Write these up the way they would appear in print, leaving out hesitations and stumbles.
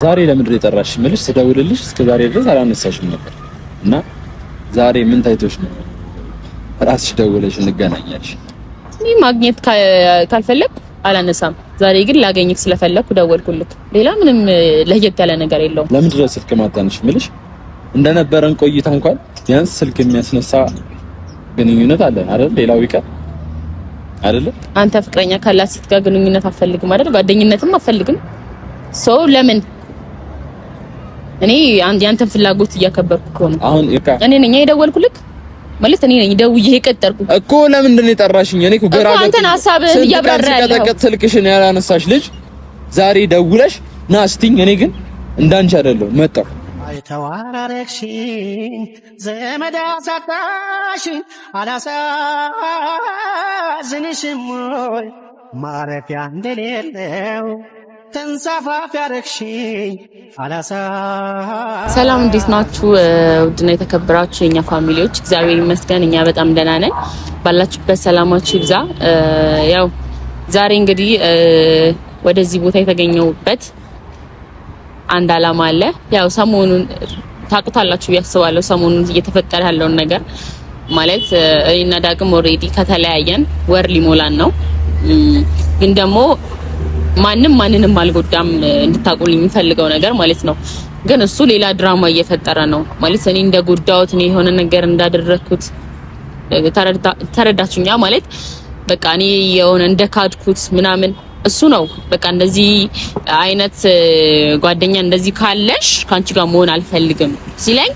ዛሬ ለምንድን ነው የጠራሽ? ምልሽ ስደውልልሽ እስከ ዛሬ ድረስ አላነሳሽም ነበር እና ዛሬ ምን ታይቶሽ ነው ራስሽ ደውለሽ እንገናኛለን? እኔ ማግኘት ካልፈለኩ አላነሳም። ዛሬ ግን ላገኝክ ስለፈለኩ ደወልኩልክ። ሌላ ምንም ለየት ያለ ነገር የለውም። ለምንድን ነው ስልክ ማታነሽ? ምልሽ እንደነበረን ቆይታ እንኳን ቢያንስ ስልክ የሚያስነሳ ግንኙነት አለ አይደል? ሌላው ይቀር አይደል? አንተ ፍቅረኛ ካላት ሴት ጋር ግንኙነት አፈልግም አይደል? ጓደኝነትም አፈልግም። ሰው ለምን እኔ ያንተን ፍላጎት እያከበርኩ ነው። አሁን እኔ ነኝ የደወልኩልክ ማለት እኔ ነኝ ደውዬ የቀጠርኩ እኮ። ለምንድን ነው የጠራሽኝ? እኔ እኮ ገራ አንተን ሐሳብህን እያብራራ ያለው ስልክሽን ያላነሳሽ ልጅ ዛሬ ደውለሽ ና እስቲኝ። እኔ ግን እንዳንቺ አይደለም መጣሁ። አይተዋራረክሽኝ ዘመድ አሳጣሽኝ አላሳዝንሽም ወይ ማረፊያ እንደሌለው ተንሳፋፊ አረክሽኝ አላሳ። ሰላም እንዴት ናችሁ? ውድና የተከበራችሁ የኛ ፋሚሊዎች፣ እግዚአብሔር ይመስገን እኛ በጣም ደህና ነን። ባላችሁበት ሰላማችሁ ይብዛ። ያው ዛሬ እንግዲህ ወደዚህ ቦታ የተገኘሁበት አንድ አላማ አለ። ያው ሰሞኑን ታውቁታላችሁ ያስባለሁ። ሰሞኑን እየተፈጠረ ያለውን ነገር ማለት እኔና ዳግም ኦሬዲ ከተለያየን ወር ሊሞላን ነው። ግን ደግሞ ማንንም አልጎዳም እንድታቆልኝ የሚፈልገው ነገር ማለት ነው። ግን እሱ ሌላ ድራማ እየፈጠረ ነው ማለት እኔ እንደጎዳሁት እኔ የሆነ ነገር እንዳደረኩት ተረዳችሁኛ ማለት በቃ እኔ የሆነ እንደካድኩት ምናምን እሱ ነው በቃ እንደዚህ አይነት ጓደኛ እንደዚህ ካለሽ ካንቺ ጋር መሆን አልፈልግም ሲለኝ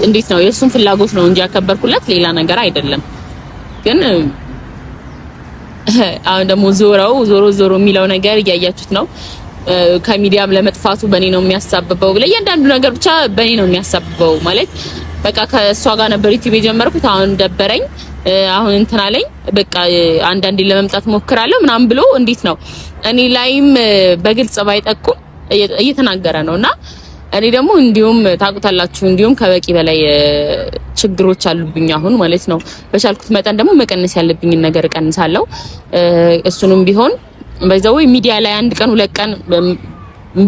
እንዴት ነው የእሱን ፍላጎት ነው እንጂ ያከበርኩለት ሌላ ነገር አይደለም። ግን አሁን ደግሞ ዞሮ የሚለው ነገር እያያችሁት ነው። ከሚዲያም ለመጥፋቱ በኔ ነው የሚያሳብበው ብለ እያንዳንዱ ነገር ብቻ በኔ ነው የሚያሳብበው ማለት በቃ ከሷ ጋር ነበር ዩቲዩብ የጀመርኩት። አሁን ደበረኝ፣ አሁን እንትን አለኝ፣ በቃ አንዳንዴ ለመምጣት ሞክራለሁ ምናምን ብሎ እንዴት ነው እኔ ላይም በግልጽ ባይጠቁም እየተናገረ ነውና እኔ ደግሞ እንዲሁም ታውቁታላችሁ እንዲሁም ከበቂ በላይ ችግሮች አሉብኝ አሁን ማለት ነው። በቻልኩት መጠን ደግሞ መቀነስ ያለብኝን ነገር እቀንሳለሁ። እሱንም ቢሆን በዛው ሚዲያ ላይ አንድ ቀን ሁለት ቀን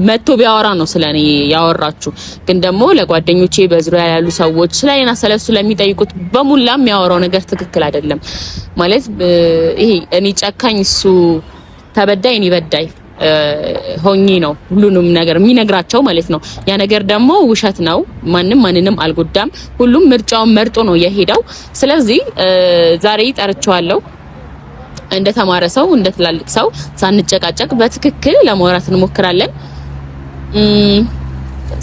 መጥቶ ቢያወራ ነው ስለኔ ያወራችሁ። ግን ደግሞ ለጓደኞቼ በዙሪያ ያሉ ሰዎች ስለኔና ስለሱ ለሚጠይቁት በሙላ የሚያወራው ነገር ትክክል አይደለም ማለት ይሄ እኔ ጨካኝ እሱ ተበዳይ እኔ በዳይ ሆኜ ነው ሁሉንም ነገር የሚነግራቸው ማለት ነው። ያ ነገር ደግሞ ውሸት ነው። ማንንም አልጎዳም። ሁሉም ምርጫውን መርጦ ነው የሄደው። ስለዚህ ዛሬ ጠርቼዋለሁ እንደ ተማረ ሰው እንደ ትላልቅ ሰው ሳንጨቃጨቅ በትክክል ለማውራት እንሞክራለን።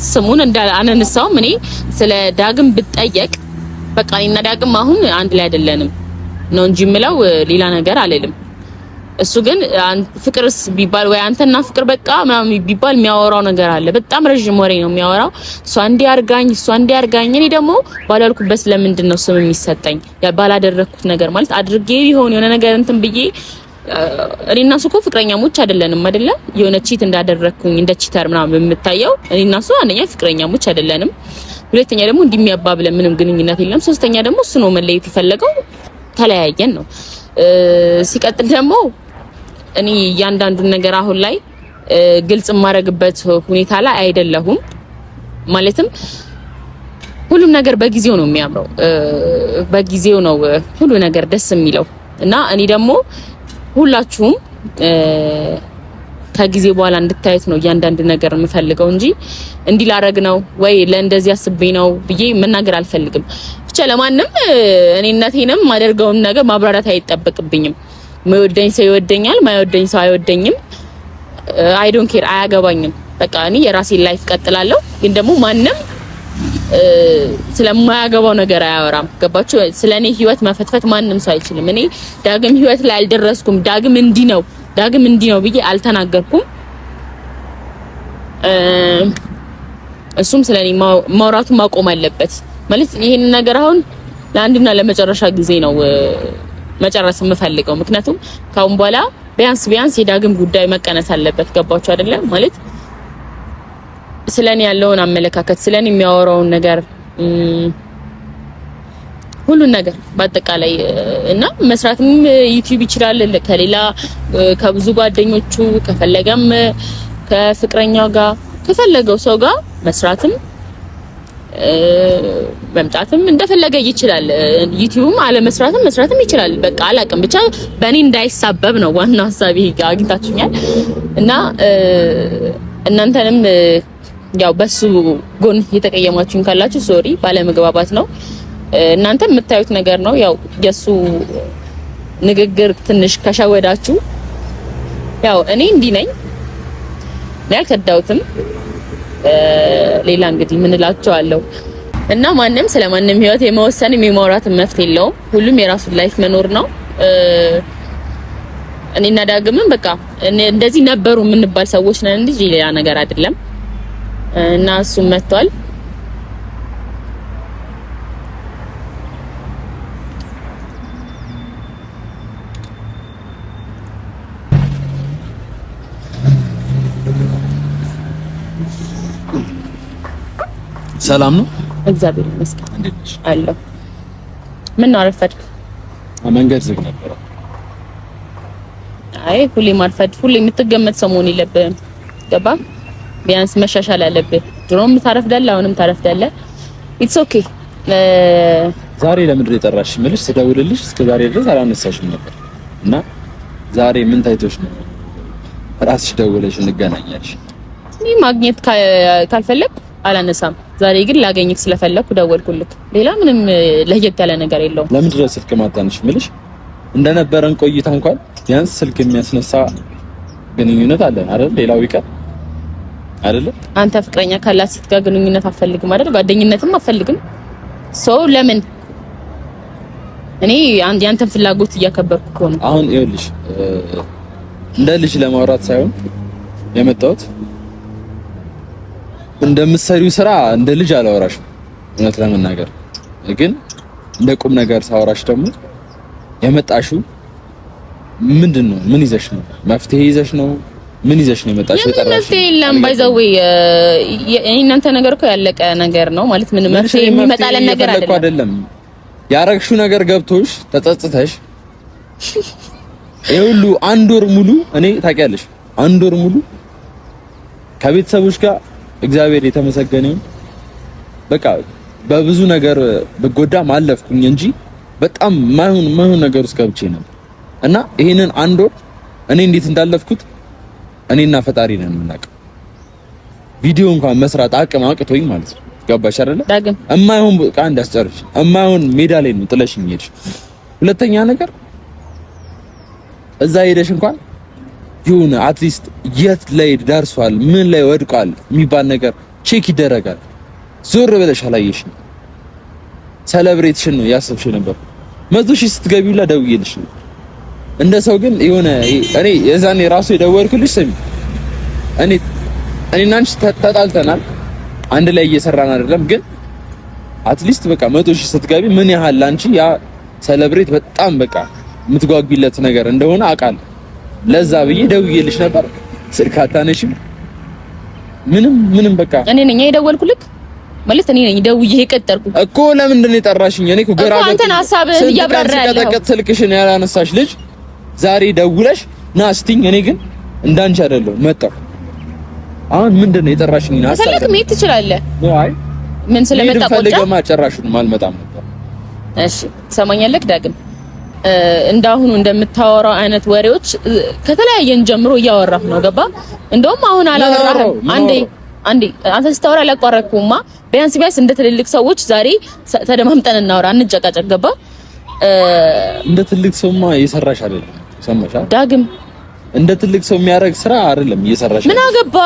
ስሙን እንዳላነሳው እኔ ስለ ዳግም ብጠየቅ በቃ እኔና ዳግም አሁን አንድ ላይ አይደለንም ነው እንጂ የምለው ሌላ ነገር አልልም። እሱ ግን ፍቅርስ ቢባል ወይ አንተና ፍቅር በቃ ምናምን ቢባል የሚያወራው ነገር አለ። በጣም ረጅም ወሬ ነው የሚያወራው። እሷ እንዲያርጋኝ እኔ ደግሞ ባላልኩበት ለምንድን ነው ስም የሚሰጠኝ? ባላደረኩት ነገር ማለት አድርጌ ቢሆን የሆነ ነገር እንትን ብዬ እኔና እሱ እኮ ፍቅረኛሞች አይደለንም አይደለ? የሆነ ቺት እንዳደረኩኝ እንደ ቺተር ምናምን የምታየው እኔና እሱ አንደኛ ፍቅረኛሞች አይደለንም፣ ሁለተኛ ደግሞ እንደሚያባብለን ምንም ግንኙነት የለም፣ ሶስተኛ ደግሞ እሱ ነው መለየት የፈለገው ተለያየን ነው። ሲቀጥል ደግሞ እኔ እያንዳንዱን ነገር አሁን ላይ ግልጽ የማደርግበት ሁኔታ ላይ አይደለሁም። ማለትም ሁሉም ነገር በጊዜው ነው የሚያምረው፣ በጊዜው ነው ሁሉ ነገር ደስ የሚለው እና እኔ ደግሞ ሁላችሁም ከጊዜ በኋላ እንድታዩት ነው እያንዳንዱ ነገር የምፈልገው እንጂ እንዲላረግ ነው ወይ ለእንደዚህ አስቤ ነው ብዬ መናገር አልፈልግም። ብቻ ለማንም እኔነቴንም ማደርገውን ነገር ማብራራት አይጠበቅብኝም። ማይወደኝ ሰው ይወደኛል፣ ማይወደኝ ሰው አይወደኝም። አይ ዶንት ኬር፣ አያገባኝም። በቃ እኔ የራሴን ላይፍ ቀጥላለሁ። ግን ደግሞ ማንም ስለማያገባው ነገር አያወራም። ገባችሁ? ስለኔ ህይወት መፈትፈት ማንም ሰው አይችልም። እኔ ዳግም ህይወት ላይ አልደረስኩም። ዳግም እንዲህ ነው ብዬ አልተናገርኩም። እሱም ስለኔ ማውራቱ ማቆም አለበት ማለት ይሄን ነገር አሁን ለአንድና ለመጨረሻ ጊዜ ነው መጨረስ የምፈልገው። ምክንያቱም ካሁን በኋላ ቢያንስ የዳግም ጉዳይ መቀነስ አለበት። ገባችሁ አይደለ? ማለት ስለኔ ያለውን አመለካከት ስለኔ የሚያወራውን ነገር ሁሉን ነገር በአጠቃላይ እና መስራትም ዩቲዩብ ይችላል ከሌላ ከብዙ ጓደኞቹ ከፈለገም ከፍቅረኛው ጋር ከፈለገው ሰው ጋር መስራትም መምጣትም እንደፈለገ ይችላል። ዩቲዩብም አለ መስራትም ይችላል። በቃ አላቅም ብቻ በእኔ እንዳይሳበብ ነው ዋናው ሐሳቤ። አግኝታችሁኛል እና እናንተንም ያው በሱ ጎን የተቀየማችሁኝ ካላችሁ ሶሪ፣ ባለመግባባት ነው። እናንተ የምታዩት ነገር ነው። ያው የሱ ንግግር ትንሽ ከሸወዳችሁ ያው እኔ እንዲህ ነኝ ያልከዳውትም ሌላ እንግዲህ ምን እላችኋለሁ። እና ማንም ስለማንም ህይወት የመወሰንም የማውራትም መፍትሄ የለውም። ሁሉም የራሱን ላይፍ መኖር ነው። እኔና ዳግምም በቃ እንደዚህ ነበሩ የምንባል ሰዎች ነን እንጂ ሌላ ነገር አይደለም። እና እሱም መጥቷል። ሰላም ነው? እግዚአብሔር ይመስገን። እንዴት ነሽ? አለሁ። ምን ነው አረፈድክ? መንገድ ዝግ ነበር። አይ ሁሌ ማርፈድ ሁሌ የምትገመት ሰሞን የለብህም። ገባ? ቢያንስ መሻሻል አለብህ። ድሮም ታረፍዳለህ፣ አሁንም ታረፍዳለህ። ኢትስ ኦኬ። ዛሬ ለምንድን ነው የጠራሽ? ምልሽ ስደውልልሽ እስከ ዛሬ ድረስ አላነሳሽም ነበር እና ዛሬ ምን ታይቶሽ ነው ራስሽ ደውለሽ እንገናኛለሽ? እኔ ማግኘት ካልፈለግ አላነሳም። ዛሬ ግን ላገኝክ ስለፈለኩ ደወልኩልክ። ሌላ ምንም ለየት ያለ ነገር የለውም። ለምንድን ነው ስልክ ማታነሽ? ምልሽ እንደነበረን ቆይታ እንኳን ቢያንስ ስልክ የሚያስነሳ ግንኙነት አለ አይደል? ሌላው ይቀር አይደል? አንተ ፍቅረኛ ካላት ሴት ጋር ግንኙነት አፈልግም አይደል? ጓደኝነትም አፈልግም። ሰው ለምን እኔ ያንተን ፍላጎት እያከበርኩ ነው። አሁን ይኸውልሽ እንደ ልጅ ለማውራት ሳይሆን የመጣሁት እንደምትሰሪው ስራ እንደ ልጅ አላወራሽም። እውነት ለመናገር ግን እንደ ቁም ነገር ሳወራሽ ደግሞ የመጣሽው ምንድነው? ምን ይዘሽ ነው? መፍትሄ ይዘሽ ነው? ምን ይዘሽ ነው የመጣሽው? የጠራሽ መፍትሄ የለም። ባይ ዘ ዌይ እናንተ ነገር እኮ ያለቀ ነገር ነው ማለት ምን መፍትሄ የሚመጣለን ነገር አይደለም። ያረግሽው ነገር ገብቶሽ ተጸጽተሽ ይሁሉ አንድ ወር ሙሉ እኔ ታውቂያለሽ፣ አንድ ወር ሙሉ ከቤተሰቦች ጋር እግዚአብሔር የተመሰገነው በቃ በብዙ ነገር በጎዳ ማለፍኩኝ እንጂ በጣም ማይሆን ነገር ውስጥ ገብቼ ነበር እና ይሄንን አንድ ወር እኔ እንዴት እንዳለፍኩት እኔና ፈጣሪ ነን የምናውቀው። ቪዲዮ እንኳን መስራት አቅቶኝ ማለት ነው። ገባሽ አይደለ? እማይሆን በቃ እንዳስጨርሽ እማይሆን ሜዳ ላይ ነው ጥለሽኝ ሄድሽ። ሁለተኛ ነገር እዛ ሄደሽ እንኳን ይሁን አትሊስት የት ላይ ደርሷል ምን ላይ ወድቋል የሚባል ነገር ቼክ ይደረጋል። ዞር ብለሽ አላየሽም። ሴሌብሬሽን ነው ያሰብሽ ነበር። 100,000 ስትገቢውላ ደውዬልሽ ነው እንደ ሰው ግን የሆነ እኔ የዛኔ ራሱ የደወልኩልሽ ስሚ እኔና አንቺ ተጣልተናል፣ አንድ ላይ እየሰራን አይደለም። ግን አትሊስት በቃ 100,000 ስትገቢ ምን ያህል አንቺ ያ ሴሌብሬት በጣም በቃ የምትጓጉለት ነገር እንደሆነ አውቃለሁ። ለዛ ብዬ ደውዬልሽ ነበር፣ ስልክ አታነሺም። ምንም በቃ እኔ ነኝ የደወልኩልክ ማለት እኔ ነኝ ደውዬ የቀጠርኩ እኮ። ለምንድን ነው የጠራሽኝ? እኔ እኮ ገራ አንተን ሐሳብህን እያብራራለሁ። ስልክሽን ያላነሳሽ ልጅ ዛሬ ደውለሽ ና ስትይኝ እኔ ግን እንዳንቺ አይደለሁ መጣሁ። አሁን ምንድን ነው የጠራሽኝ? ሐሳብ ስለክ መሄድ ትችላለህ። አይ ምን ስለመጣ ቆጫ ፈልገማ ጨራሹን አልመጣም ነበር። እሺ ትሰማኛለህ ዳግም? እንዳሁኑ እንደምታወራው አይነት ወሬዎች ከተለያየን ጀምሮ እያወራሁ ነው። ገባ? እንደውም አሁን አላወራህም። አንዴ አንተ ስታወራ አላቋረጥኩማ። ቢያንስ እንደ ትልልቅ ሰዎች ዛሬ ተደማምጠን እናወራ፣ እንጨቃጨቅ። ገባ? እንደ ትልቅ ሰውማ እየሰራሽ አይደለም። ሰማሽ ዳግም? እንደ ትልቅ ሰው የሚያደርግ ስራ አይደለም እየሰራሽ። ምን አገባ?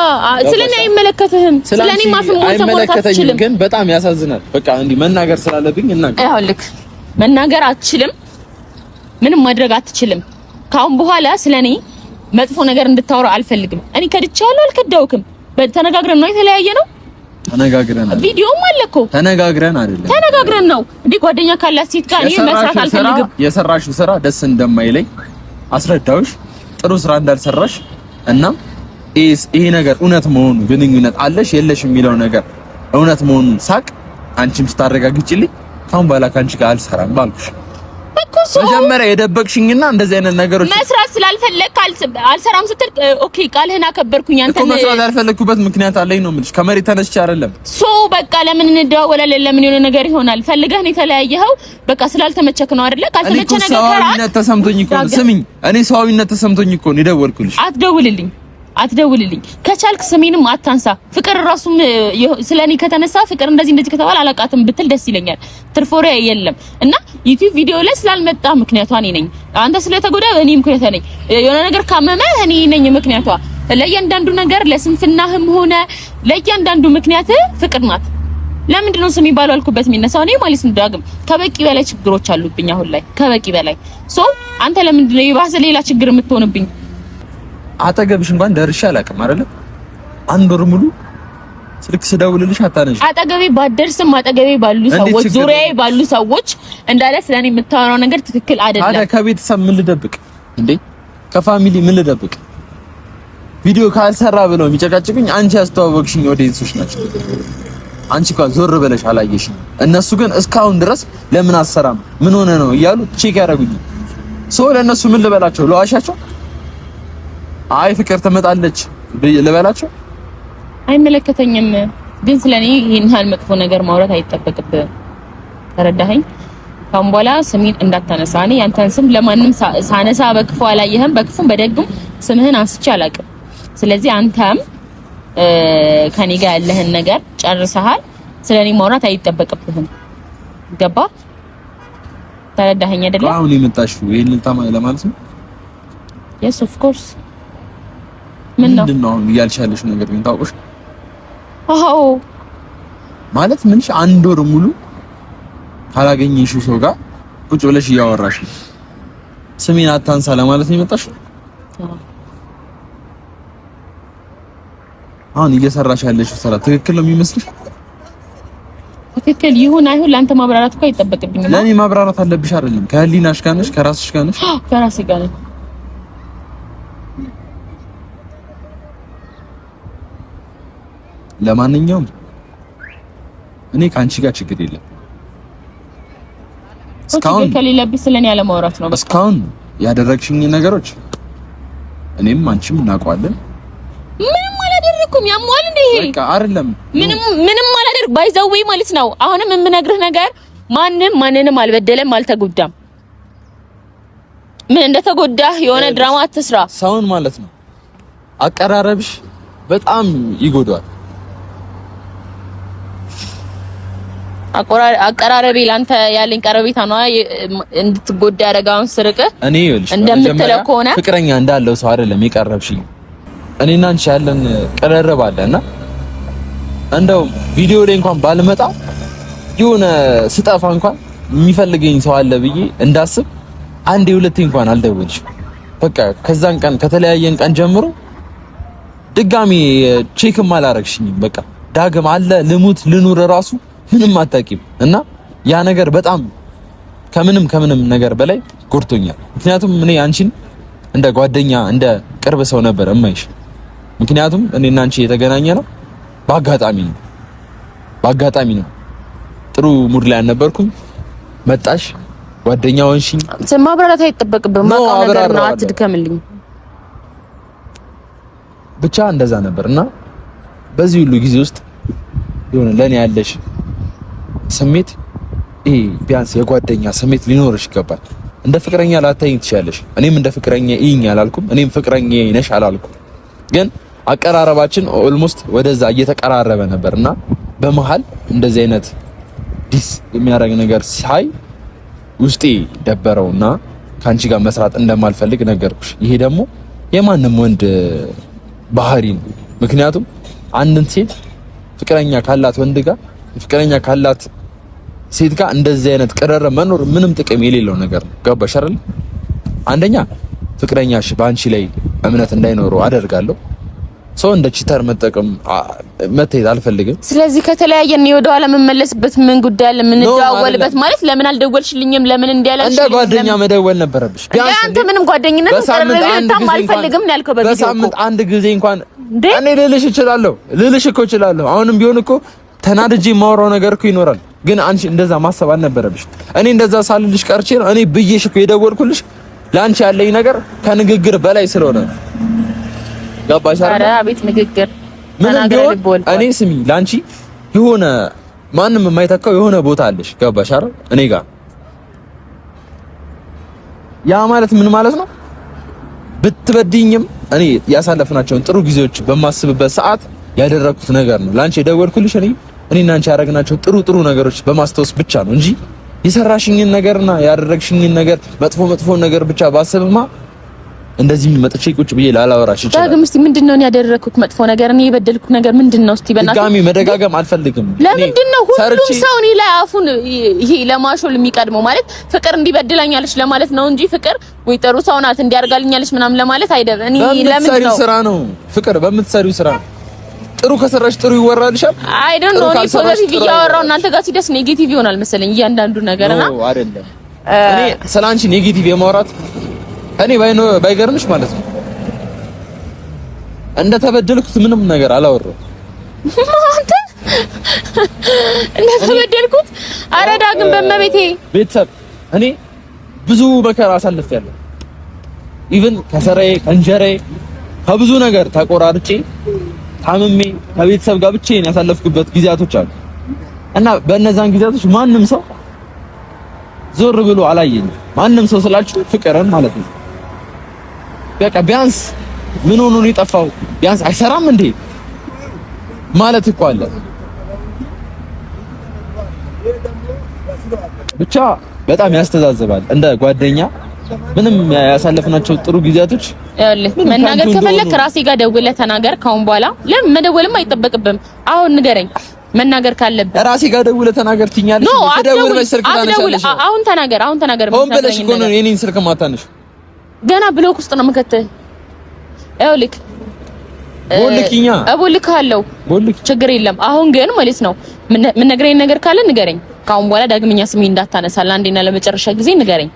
ስለኔ አይመለከትህም። ስለኔ ማፍም አይመለከተኝም። ግን በጣም ያሳዝናል። በቃ እንዲህ መናገር ስላለብኝ እናገር። ይኸውልህ መናገር አትችልም፣ ምንም ማድረግ አትችልም። ካሁን በኋላ ስለኔ መጥፎ ነገር እንድታወራ አልፈልግም። እኔ ከድቻለሁ፣ አልከዳውክም። ተነጋግረን ነው የተለያየ ነው። ተነጋግረን ቪዲዮም አለ እኮ ተነጋግረን ነው እንዴ? ጓደኛ ካላት ሴት ጋር እኔ መስራት አልፈልግም። የሰራሽው ስራ ደስ እንደማይለኝ አስረዳውሽ፣ ጥሩ ስራ እንዳልሰራሽ እና ይሄ ነገር እውነት መሆኑ ግንኙነት አለሽ የለሽ የሚለው ነገር እውነት መሆኑን ሳቅ አንቺም ስታረጋግጪልኝ ካሁን በኋላ ካንቺ ጋር አልሰራም ባልኩሽ። መጀመሪያ የደበቅሽኝና እንደዚህ አይነት ነገሮች መስራት ስላልፈለክ አልሰራም ስትል ኦኬ ቃልህን አከበርኩኝ። አንተ እኮ መስራት ያልፈለኩበት ምክንያት አለኝ ነው የምልሽ። ከመሬት ተነስቼ አይደለም። በቃ ለምን እንደዋወላለን? ለምን የሆነ ነገር ይሆናል ፈልገህ ነው የተለያየኸው? በቃ ስላልተመቸክ ነው አይደለ? ካልተመቸ ነገር ሰዋዊነት ተሰምቶኝ እኮ ነው። ስሚኝ፣ እኔ ሰዋዊነት ተሰምቶኝ እኮ ነው የደወልኩልሽ። አትደውልልኝ። ከቻልክ ስሜንም አታንሳ። ፍቅር ራሱም ስለኔ ከተነሳ ፍቅር እንደዚህ ከተባለ አላቃትም ብትል ደስ ይለኛል። ትርፎሬ የለም እና ዩቲዩብ ቪዲዮ ላይ ስላልመጣ ምክንያቷ እኔ ነኝ። አንተ ስለተጎዳ እኔ ምክንያቷ ነኝ። የሆነ ነገር ካመመ እኔ ነኝ ምክንያቷ። ለእያንዳንዱ ነገር ለስንፍናህም ሆነ ለእያንዳንዱ ምክንያት ፍቅር ናት። ለምንድን ነው ስም ይባሉ አልኩበት የሚነሳው እኔ ማለት ነው። ዳግም ከበቂ በላይ ችግሮች አሉብኝ አሁን ላይ ከበቂ በላይ አንተ ለምንድን ነው የባሰ ሌላ ችግር የምትሆንብኝ? አጠገብሽ እንኳን ደርሼ አላውቅም አይደለ? አንድ ወር ሙሉ ስልክ ስደውልልሽ አታነሺ። አጠገቤ ባደርስም አጠገቤ ባሉ ሰዎች ዙሪያዬ ባሉ ሰዎች እንዳለ ስለኔ የምታወራው ነገር ትክክል አይደለም። ታዲያ ከቤተሰብ ምን ልደብቅ እንዴ? ከፋሚሊ ምን ልደብቅ? ቪዲዮ ካልሰራ ብለው የሚጨቃጭቁኝ አንቺ ያስተዋወቅሽኝ ኦዲየንሶች ናቸው። አንቺ እንኳን ዞር ብለሽ አላየሽኝ። እነሱ ግን እስካሁን ድረስ ለምን አሰራም ምን ሆነ ነው እያሉ ቼክ ያደርጉኝ። ለእነሱ ምን ልበላቸው? ለዋሻቸው? አይ ፍቅር ትመጣለች ልበላቸው? አይመለከተኝም። ግን ስለኔ ይሄን ያህል መጥፎ ነገር ማውራት አይጠበቅብህም። ተረዳኸኝ? ካሁን በኋላ ስሜን እንዳታነሳ። እኔ ያንተን ስም ለማንም ሳነሳ በክፉ አላየህም። በክፉም በደግም ስምህን አንስቼ አላውቅም። ስለዚህ አንተም ከኔ ጋር ያለህን ነገር ጨርሰሃል። ስለኔ ማውራት አይጠበቅብህም። ገባ? ተረዳኸኝ አይደለ? አሁን የመጣሽው ይሄንን ለማለት ነው? yes of course። ምንድን ነው አሁን እያልሻለሽ ነገር ግን ታውቁሽ? አዎ ማለት ምንሽ አንድ ወር ሙሉ ካላገኘሽው ሰው ጋር ቁጭ ብለሽ እያወራሽ ስሜን አታንሳ ለማለት ነው የመጣሽው? አሁን እየሰራሽ ያለሽው ስራ ትክክል ነው የሚመስልሽ? ትክክል ይሁን አይሁን ለአንተ ማብራራት እኮ አይጠበቅብኝም። ለኔ ማብራራት አለብሽ አይደለም? ከህሊናሽ ጋር ነሽ? ከራስሽ ጋር ነሽ? ከራሴ ጋር ነኝ። ለማንኛውም እኔ ካንቺ ጋር ችግር የለም። እስካሁን ከሌለብኝ ስለኔ ያለ ማውራት ነው። እስካሁን ያደረግሽኝ ነገሮች እኔም አንቺም እናውቀዋለን። ምንም አላደረኩም። ያሟል እንዴ? በቃ አይደለም ምንም አላደረግ ባይዘዌ ማለት ነው። አሁንም የምነግርህ ነገር ማንንም አልበደለም፣ አልተጎዳም። ምን እንደተጎዳህ የሆነ ድራማ አትስራ። ሰውን ማለት ነው አቀራረብሽ በጣም ይጎዳል። አቀራረቤ ላንተ ያለኝ ቀረቤታ ነው እንድትጎዳ ያደረጋውን ስርቅ እኔ ይልሽ እንደምትለው ከሆነ ፍቅረኛ እንዳለው ሰው አይደለም የቀረብሽኝ። እኔና አንቺ ያለን ቀረረብ አለና እንደው ቪዲዮ ላይ እንኳን ባልመጣ የሆነ ስጠፋ እንኳን የሚፈልገኝ ሰው አለ ብዬ እንዳስብ አንዴ ሁለቴ እንኳን አልደወልሽም። በቃ ከዛን ቀን ከተለያየን ቀን ጀምሮ ድጋሚ ቼክም አላረግሽኝም። በቃ ዳግም አለ ልሙት ልኑር ራሱ ምንም አታውቂም። እና ያ ነገር በጣም ከምንም ነገር በላይ ጎድቶኛል። ምክንያቱም እኔ አንቺን እንደ ጓደኛ እንደ ቅርብ ሰው ነበር እማይሽ። ምክንያቱም እኔና አንቺ የተገናኘ ነው በአጋጣሚ ነው። ጥሩ ሙድ ላይ አልነበርኩም። መጣሽ፣ ጓደኛ ሆንሽኝ። ማብራራት አይጠበቅብህም። ማውቃው ነገር ነው፣ አትድከምልኝ። ብቻ እንደዛ ነበርና በዚህ ሁሉ ጊዜ ውስጥ የሆነ ለኔ ያለሽ ስሜት ቢያንስ የጓደኛ ስሜት ሊኖርሽ ይገባል። እንደ ፍቅረኛ ላታይኝ ትችያለሽ። እኔም እንደ ፍቅረኛ ይኝ አላልኩም። እኔም ፍቅረኛ ነሽ አላልኩም። ግን አቀራረባችን ኦልሞስት ወደዛ እየተቀራረበ ነበርና በመሃል እንደዚህ አይነት ዲስ የሚያደርግ ነገር ሳይ ውስጤ ደበረውና ካንቺ ጋር መስራት እንደማልፈልግ ነገርኩሽ። ይሄ ደግሞ የማንም ወንድ ባህሪ ነው። ምክንያቱም አንድን ሴት ፍቅረኛ ካላት ወንድ ጋር ፍቅረኛ ካላት ሴት ጋር እንደዚህ አይነት ቅርርብ መኖር ምንም ጥቅም የሌለው ነገር ነው። ገባሽ አይደል? አንደኛ ፍቅረኛሽ በአንቺ ላይ እምነት እንዳይኖረው አደርጋለሁ። ሰው እንደ ቺተር መታየት አልፈልግም። ስለዚህ ከተለያየን ወደ ኋላ መመለስበት ምን ጉዳይ አለ? ምን እንደዋወልበት ማለት ለምን አልደወልሽልኝም? ለምን እንዲያላሽ እንደ ጓደኛ መደወል ነበረብሽ። ቢያንስ አንተ ምንም ጓደኝነት ተቀርበህም አልፈልግም ያልከው በቪዲዮ በሳምንት አንድ ጊዜ እንኳን እኔ ልልሽ እችላለሁ። አሁንም ቢሆን እኮ ተናድጄ የማወራው ነገር እኮ ይኖራል። ግን አንቺ እንደዛ ማሰብ አልነበረብሽ። እኔ እንደዛ ሳልልሽ ቀርቼ ነው እኔ ብዬሽ እኮ የደወልኩልሽ ላንቺ ያለኝ ነገር ከንግግር በላይ ስለሆነ ገባሽ አይደል? ኧረ አቤት ንግግር ምን ቢሆን እኔ ስሚ ላንቺ የሆነ ማንም የማይተካው የሆነ ቦታ አለሽ ገባሽ አይደል? እኔ ጋር ያ ማለት ምን ማለት ነው? ብትበድኝም እኔ ያሳለፍናቸውን ጥሩ ጊዜዎች በማስብበት ሰዓት ያደረኩት ነገር ነው ላንቺ የደወልኩልሽ። እኔና አንቺ ያደረግናቸው ጥሩ ነገሮች በማስታወስ ብቻ ነው እንጂ የሰራሽኝን ነገርና ያደረግሽኝን ነገር መጥፎ ነገር ብቻ ባሰብማ እንደዚህ መጥቼ ቁጭ ብዬ ላላወራሽ ይችላል። ዳግም እስቲ ምንድነው ያደረኩት መጥፎ ነገር? እኔ የበደልኩት ነገር ምንድነው? እስቲ በእናትህ ድጋሚ መደጋገም አልፈልግም። ለምንድነው ሁሉም ሰው እኔ ላይ አፉን ይሄ ለማሾል የሚቀድመው? ማለት ፍቅር እንዲበድላኛለች ለማለት ነው እንጂ ፍቅር ወይ ጥሩ ሰው ናት እንዲያርጋልኛለች ምናምን ለማለት አይደለም። እኔ ለምንድነው ስራ ነው ፍቅር በምትሰሪው ስራ ጥሩ ከሰራሽ ጥሩ ይወራልሻል። አይ ዶንት ኖ እኔ ፖዚቲቭ እያወራሁ እናንተ ጋር ሲደርስ ኔጌቲቭ ይሆናል መሰለኝ እያንዳንዱ ነገርና ነው አይደለም። እኔ ስላንቺ ኔጌቲቭ የማውራት እኔ ባይገርምሽ ማለት ነው እንደተበደልኩት ምንም ነገር አላወራሁም። አንተ እንደተበደልኩት ኧረ ዳግም በመቤቴ ቤተሰብ እኔ ብዙ መከራ አሳልፌያለሁ። ኢቭን ከሰራዬ ከእንጀራዬ ከብዙ ነገር ተቆራርጬ ታምሜ ከቤተሰብ ጋር ብቻዬን ያሳለፍኩበት ጊዜያቶች አሉ እና በእነዛን ጊዜያቶች ማንም ሰው ዞር ብሎ አላየኝም። ማንም ሰው ስላችሁ ፍቅርን ማለት ነው። በቃ ቢያንስ ምን ሆኖ ነው የጠፋው? ቢያንስ አይሰራም እንዴ ማለት እኮ አለ። ብቻ በጣም ያስተዛዝባል። እንደ ጓደኛ ምንም ያሳለፍናቸው ጥሩ ጊዜያቶች መናገር ከፈለክ ራሴ ጋር ደውለህ ተናገር። ካሁን በኋላ ለምን መደወልም አይጠበቅብም። አሁን ንገረኝ መናገር ካለብህ ራሴ ጋር ደውለህ ተናገር ትኛለሽ። ተደውል በስልክ ታነሳለሽ። አሁን ተናገር። ሆን ብለሽ እኮ ነው የኔን ስልክ ማታነሽ። ገና ብሎክ ውስጥ ነው የምከተህ። ይኸውልህ ቦልኪኛ እቦልክሃለሁ። ችግር የለም። አሁን ግን ማለት ነው ምን ነግረኝ ነገር ካለ ንገረኝ። ካሁን በኋላ ዳግመኛ ስሜን እንዳታነሳ ለአንዴና ለመጨረሻ ጊዜ ንገረኝ።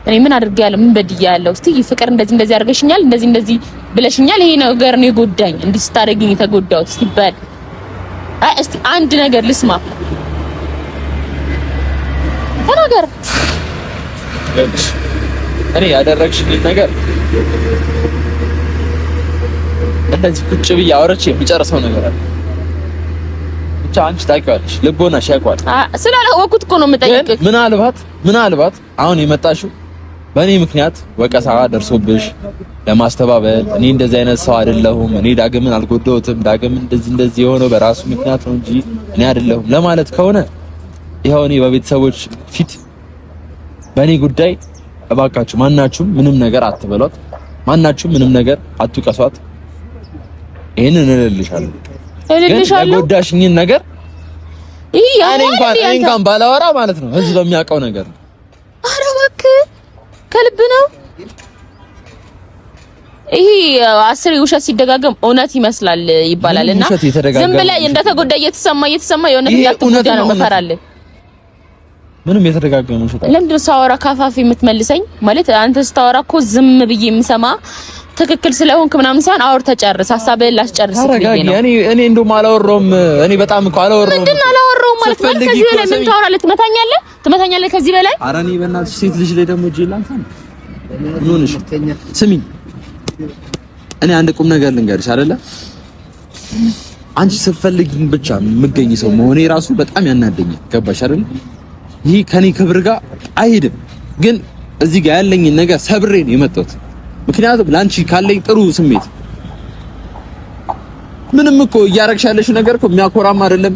እኔ ምን አድርጌያለሁ? ምን በድያለሁ? እስቲ ፍቅር እንደዚህ አድርገሽኛል፣ እንደዚህ ብለሽኛል፣ ይሄ ነገር ነው የጎዳኝ፣ እንዲህ ስታደርጊኝ የተጎዳሁት እስቲ በል። አይ እስቲ አንድ ነገር ልስማ፣ ተናገር። እኔ ያደረግሽልኝ ነገር እንደዚህ ቁጭ ብዬ አውርቼ የሚጨርሰው ነገር አለ። ብቻ አንቺ ታውቂዋለሽ፣ ልቦናሽ ያውቀዋል። ስላላወቅሁት እኮ ነው የምጠይቅህ። ምናልባት አሁን የመጣሽው በእኔ ምክንያት ወቀሳ ደርሶብሽ ለማስተባበል እኔ እንደዚህ አይነት ሰው አይደለሁም፣ እኔ ዳግምን አልጎዳሁትም፣ ዳግም እንደዚህ የሆነው በራሱ ምክንያት ነው እንጂ እኔ አይደለሁም ለማለት ከሆነ ይኸው እኔ በቤተሰቦች ፊት በእኔ ጉዳይ እባካችሁ ማናችሁም ምንም ነገር አትበሏት፣ ማናችሁም ምንም ነገር አትውቀሷት። ይሄንን እልልሻለሁ። ግን የጎዳሽኝን ነገር እኔ እንኳን ባላወራ ማለት ነው ህዝብ በሚያውቀው ነገር ነው። ኧረ እባክህ ከልብ ነው። ይሄ አስር ውሸት ሲደጋገም እውነት ይመስላል ይባላልና ዝም ብለህ እንደተጎዳ እየተሰማ የሆነ እንዳትጎዳ ነው መፈራለህ። ምንም የተደጋገመ ውሸት ለምንድን ነው ሳወራ ካፋፍ የምትመልሰኝ? ማለት አንተ ስታወራ እኮ ዝም ብዬ የምሰማ ትክክል ስለሆንክ ምናምን ሳይሆን አውርተህ ጨርስ፣ ሀሳብህን ላስጨርስ ብዬ ነው። እኔ እንደውም አላወራሁም። እኔ በጣም እኮ አላወራሁም። ምንድን ነው አላወራሁም ማለት? ከዚህ በላይ ምን ታወራለህ? ትመታኛለህ ከዚህ በላይ? ኧረ እኔ በእናትሽ ሴት ልጅ ላይ ደግሞ እጄ ላንሳ ነው። ምን ሆነሽ? ስሚኝ፣ እኔ አንድ ቁም ነገር ልንገርሽ አይደለ? አንቺ ስትፈልጊኝ ብቻ የምገኝ ሰው መሆኔ ራሱ በጣም ያናደኛል። ገባሽ አይደል? ይሄ ከኔ ክብር ጋር አይሄድም። ግን እዚህ ጋር ያለኝን ነገር ሰብሬ ነው የመጣሁት። ምክንያቱም ላንቺ ካለኝ ጥሩ ስሜት ምንም እኮ እያረግሽ ያለሽው ነገር እኮ የሚያኮራም አይደለም።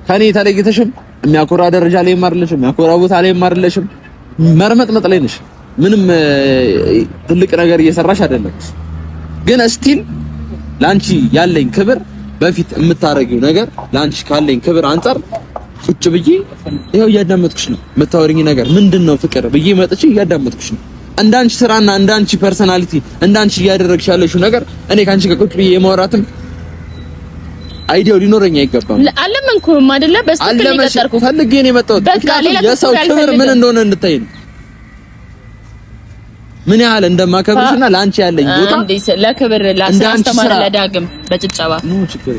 ከኔ ተለይተሽም የሚያኮራ ደረጃ ላይ አይደለሽም፣ የሚያኮራ ቦታ ላይ አይደለሽም። መርመጥመጥ ላይ ነሽ። ምንም ትልቅ ነገር እየሰራሽ አይደለም። ግን ስቲል ላንቺ ያለኝ ክብር በፊት የምታረጊው ነገር ላንቺ ካለኝ ክብር አንፃር ቁጭ ብዬ ይሄው እያዳመጥኩሽ ነው። የምታወሪኝ ነገር ምንድነው ፍቅር ብዬ መጥቼ እያዳመጥኩሽ ነው። እንዳንቺ ስራና እንዳንቺ ፐርሰናሊቲ እንዳንቺ እያደረግሽ ያለሽው ነገር እኔ ካንቺ ጋር ቁጭ ብዬ የማወራትም አይዲያው ሊኖረኝ አይገባም። አለመንኩም አይደለ? በስተክል ይቀርኩ ፈልጌ ነው የመጣሁት። የሰው ክብር ምን እንደሆነ እንድታይ ነው። ምን ያህል እንደማከብርሽና ላንቺ ያለኝ ቦታ ለክብር ላስተማር ለዳግም በጭብጨባ ነው ችግር።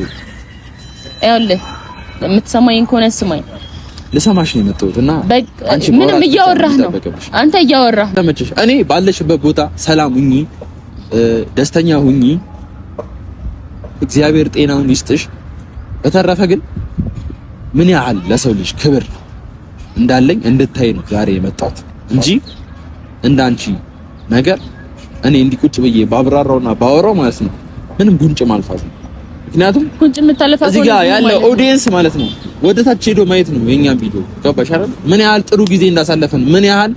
ይኸውልህ የምትሰማኝ ከሆነ ስማኝ። ለሰማሽ ነው የመጣሁትና አንቺ ምንም እያወራህ ነው አንተ እያወራህ ተመቸሽ። እኔ ባለሽበት ቦታ ሰላም ሁኚ፣ ደስተኛ ሁኚ፣ እግዚአብሔር ጤናውን ይስጥሽ። በተረፈ ግን ምን ያህል ለሰው ልጅ ክብር እንዳለኝ እንድታይ ነው ዛሬ የመጣሁት እንጂ እንዳንቺ ነገር እኔ እንዲቁጭ ብዬ ባብራራውና ባወራው ማለት ነው ምንም ጉንጭ ማልፋት ነው። ምክንያቱም ጉንጭ የምታለፋው እዚህ ጋር ያለ ኦዲየንስ ማለት ነው ወደ ታች ሄዶ ማየት ነው የኛን ቪዲዮ ገባሽ አይደል? ምን ያህል ጥሩ ጊዜ እንዳሳለፈን ምን ያህል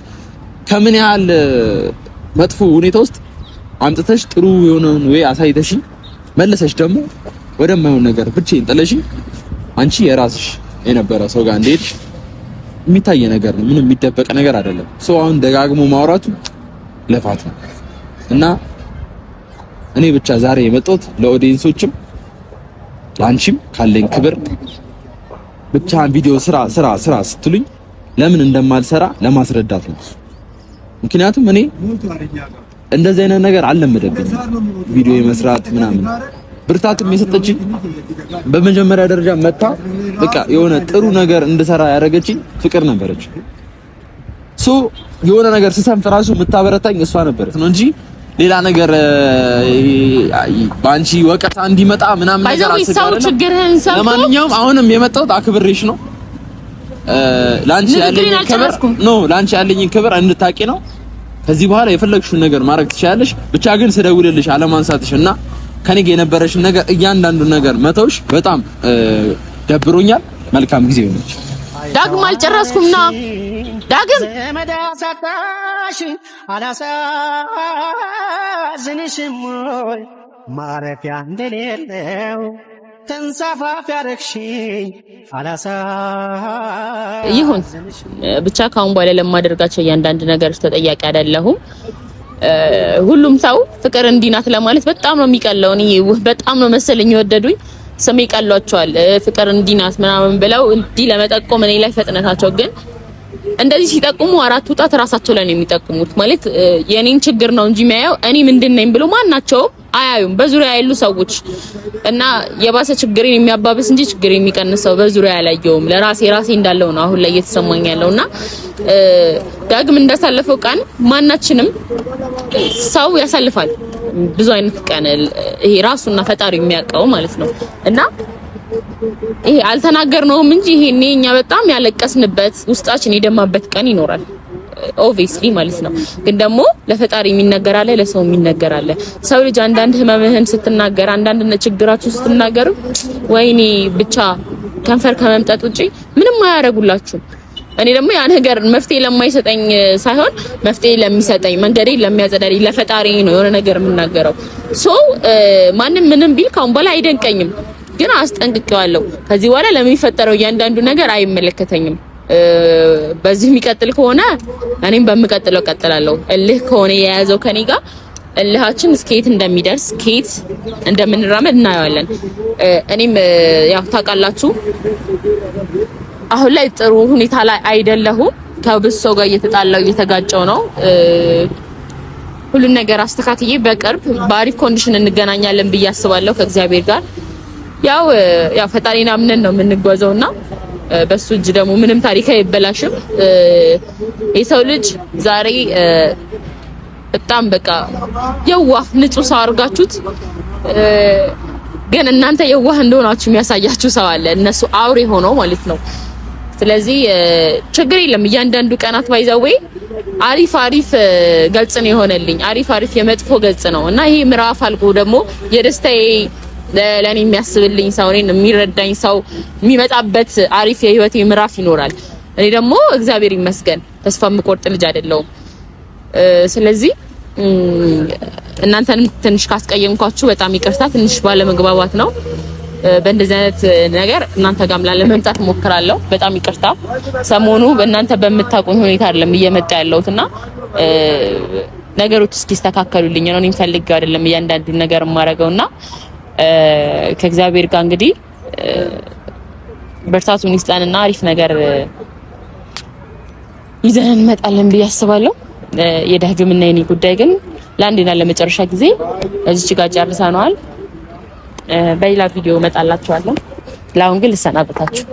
ከምን ያህል መጥፎ ሁኔታ ውስጥ አምጥተሽ ጥሩ የሆነውን ወይ አሳይተሽ መለሰሽ ደግሞ ወደማይሆን ነገር ብቻዬን ጥለሽ አንቺ የራስሽ የነበረ ሰው ጋር እንደሄድሽ የሚታይ ነገር ነው። ምንም የሚደበቅ ነገር አይደለም። ሰው አሁን ደጋግሞ ማውራቱ ለፋት ነው እና እኔ ብቻ ዛሬ የመጣሁት ለኦዲየንሶችም ለአንቺም ካለኝ ክብር ብቻ ቪዲዮ ስራ ስትሉኝ ለምን እንደማልሰራ ለማስረዳት ነው። ምክንያቱም እኔ እንደዚህ አይነት ነገር አልለመደብኝም። ቪዲዮ የመስራት ምናምን ብርታትም የሰጠችኝ በመጀመሪያ ደረጃ መጣ በቃ የሆነ ጥሩ ነገር እንድሰራ ያደረገችኝ ፍቅር ነበረች። የሆነ ነገር ስሰንፍ ራሱ የምታበረታኝ እሷ ነበረች ነው እንጂ ሌላ ነገር ባንቺ ወቀታ እንዲመጣ ምናምን ነገር አስገራለሁ። ለማንኛውም አሁንም የመጣሁት አክብሬሽ ነው። ላንቺ ያለኝ ክብር እንድታቂ ነው። ከዚህ በኋላ የፈለግሽውን ነገር ማድረግ ትችያለሽ። ብቻ ግን ስደውልልሽ አለማንሳትሽ እና ከኔ ጋር የነበረሽን ነገር እያንዳንዱን ነገር መተውሽ በጣም ደብሮኛል። መልካም ጊዜ ይሁንልሽ። ዳግም አልጨረስኩምና ዳግም አላሳዝንሽም ወይ ማረፊያ እንደሌለው ተንሳፋፊ አረግሽኝ ይሁን ብቻ ካሁን በኋላ ለማደርጋቸው እያንዳንዱ ነገር ተጠያቂ አይደለሁም። ሁሉም ሰው ፍቅር እንዲናት ለማለት በጣም ነው የሚቀለው። እኔ በጣም ነው መሰለኝ የወደዱኝ ስሜ ቀሏቸዋል። ፍቅር እንዲናት ምናምን ብለው እንዲህ ለመጠቆም እኔ ላይ ፈጥነታቸው ግን እንደዚህ ሲጠቁሙ አራት ወጣት ራሳቸው ላይ ነው የሚጠቁሙት። ማለት የኔን ችግር ነው እንጂ የሚያየው እኔ ምንድነኝ ብሎ ማናቸው አያዩም በዙሪያ ያሉ ሰዎች እና የባሰ ችግሬን የሚያባብስ እንጂ ችግሬን የሚቀንሰው በዙሪያ ያላየውም ለራሴ እንዳለው ነው አሁን ላይ እየተሰማኝ ያለውና ዳግም እንዳሳለፈው ቀን ማናችንም ሰው ያሳልፋል ብዙ አይነት ቀን ይሄ ራሱና ፈጣሪ የሚያውቀው ማለት ነው እና ይሄ አልተናገርነውም እንጂ ይሄኔ እኛ በጣም ያለቀስንበት ውስጣችን የደማበት ቀን ይኖራል ኦብቪስሊ ማለት ነው። ግን ደግሞ ለፈጣሪ የሚነገር አለ ለሰው የሚነገር አለ። ሰው ልጅ አንዳንድ ህመምህን ስትናገር አንዳንድ ችግራችሁ ስትናገሩ ወይኔ ብቻ ከንፈር ከመምጠጥ ውጪ ምንም አያረጉላችሁም። እኔ ደግሞ ያ ነገር መፍትሄ ለማይሰጠኝ ሳይሆን መፍትሄ ለሚሰጠኝ መንገዴን ለሚያጸዳልኝ ለፈጣሪ ነው የሆነ ነገር የምናገረው። ማንም ምንም ቢል ካሁን በኋላ አይደንቀኝም። ግን አስጠንቅቄዋለሁ። ከዚህ በኋላ ለሚፈጠረው እያንዳንዱ ነገር አይመለከተኝም። በዚህ የሚቀጥል ከሆነ እኔም በምቀጥለው ቀጥላለሁ። እልህ ከሆነ የያዘው ከኔ ጋር እልሃችን እስከየት እንደሚደርስ ከየት እንደምንራመድ እናየዋለን። እኔም ያው ታውቃላችሁ አሁን ላይ ጥሩ ሁኔታ ላይ አይደለሁም። ከብዙ ሰው ጋር እየተጣላው እየተጋጨው ነው። ሁሉን ነገር አስተካክዬ በቅርብ በአሪፍ ኮንዲሽን እንገናኛለን ብዬ አስባለሁ ከእግዚአብሔር ጋር። ያው ፈጣሪና አምነን ነው የምንጓዘውና በሱ እጅ ደግሞ ምንም ታሪክ አይበላሽም። የሰው ልጅ ዛሬ በጣም በቃ የዋህ ንጹህ ሰው አድርጋችሁት ግን እናንተ የዋህ እንደሆናችሁ የሚያሳያችሁ ሰው አለ። እነሱ አውሬ ሆነው ማለት ነው። ስለዚህ ችግር የለም። እያንዳንዱ ቀናት ባይዘዌ አሪፍ ገጽ ነው የሆነልኝ። አሪፍ የመጥፎ ገጽ ነው እና ይሄ ምዕራፍ አልቆ ደግሞ የደስታዬ ለኔ የሚያስብልኝ ሰው እኔን የሚረዳኝ ሰው የሚመጣበት አሪፍ የህይወቴ ምዕራፍ ይኖራል። እኔ ደግሞ እግዚአብሔር ይመስገን ተስፋ የምቆርጥ ልጅ አይደለሁም። ስለዚህ እናንተንም ትንሽ ካስቀየምኳችሁ በጣም ይቅርታ። ትንሽ ባለመግባባት ነው። በእንደዚህ አይነት ነገር እናንተ ጋርም ላለመምጣት ሞክራለሁ። በጣም ይቅርታ። ሰሞኑ በእናንተ በምታውቁኝ ሁኔታ አይደለም እየመጣ ያለሁትና ነገሮች እስኪስተካከሉልኝ ነው። እኔም ፈልጌው አይደለም እያንዳንዱ ነገር የማደርገውና ከእግዚአብሔር ጋር እንግዲህ በርታቱን ይስጠንና አሪፍ ነገር ይዘን እንመጣለን ብዬ አስባለሁ። የዳግምና የኔ ጉዳይ ግን ለአንዴና ለመጨረሻ ጊዜ እዚች ጋር ጨርሰናል። በሌላ ቪዲዮ እመጣላችኋለሁ። ለአሁን ግን ልሰናበታችሁ።